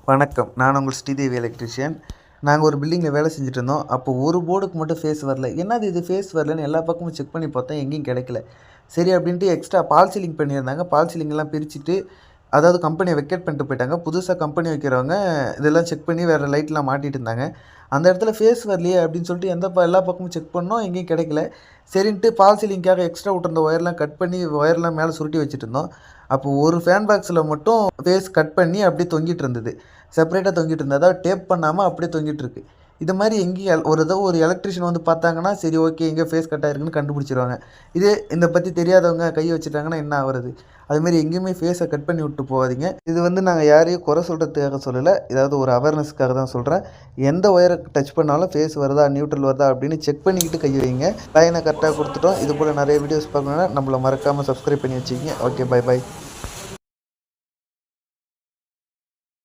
வணக்கம். நான் உங்கள் ஸ்ரீதேவி எலக்ட்ரிஷியன். நாங்கள் ஒரு பில்டிங்கில் வேலை செஞ்சுட்டு இருந்தோம். அப்போ ஒரு போர்டுக்கு மட்டும் ஃபேஸ் வரல. என்னது இது ஃபேஸ் வரலன்னு எல்லா பக்கமும் செக் பண்ணி பார்த்தேன், எங்கேயும் கிடைக்கல. சரி அப்படின்ட்டு எக்ஸ்ட்ரா பால் சீலிங் பண்ணியிருந்தாங்க. பால் சீலிங்லாம் பிரிச்சுட்டு, அதாவது கம்பெனியை வெக்கேட் பண்ணிட்டு போயிட்டாங்க. புதுசாக கம்பெனி வைக்கிறவங்க இதெல்லாம் செக் பண்ணி வேறு லைட்லாம் மாட்டிட்டு இருந்தாங்க. அந்த இடத்துல ஃபேஸ் வரலையே அப்படின்னு சொல்லிட்டு எல்லா பக்கமும் செக் பண்ணோம், எங்கேயும் கிடைக்கல. சரின்ட்டு பால் சீலிங்காக எக்ஸ்ட்ரா விட்டுருந்த ஒயர்லாம் கட் பண்ணி ஒயர்லாம் மேலே சுருட்டி வச்சுட்டு இருந்தோம். அப்போ ஒரு ஃபேன் பாக்ஸில் மட்டும் ஃபேஸ் கட் பண்ணி அப்படியே தொங்கிட்டு இருந்தது. செப்பரேட்டாக தொங்கிட்டு இருந்தது. அதாவது டேப் பண்ணாமல் அப்படியே தொங்கிட்டு இருக்கு. இது மாதிரி எங்கேயும் ஒரு எலக்ட்ரிஷியன் வந்து பார்த்தாங்கன்னா, சரி ஓகே எங்கே ஃபேஸ் கட் ஆயிருக்குன்னு கண்டுபிடிச்சிருவாங்க. இதே இதை பற்றி தெரியாதவங்க கை வச்சுட்டாங்கன்னா என்ன ஆகுறது? அதுமாரி எங்கேயுமே ஃபேஸை கட் பண்ணி விட்டு போகாதீங்க. இது வந்து நாங்கள் யாரையும் குறை சொல்கிறதுக்காக சொல்லலை. ஏதாவது ஒரு அவேர்னஸ்க்காக தான் சொல்கிறேன். எந்த ஒயரை டச் பண்ணாலும் ஃபேஸ் வருதா, நியூட்ரல் வருதா அப்படின்னு செக் பண்ணிக்கிட்டு கை வைங்க. லைனை கரெக்டாக கொடுத்துட்டோம். இது போல் நிறைய வீடியோஸ் பார்க்கணுன்னா நம்மளை மறக்காமல் சப்ஸ்கிரைப் பண்ணி வச்சுக்கிங்க. Okay, by.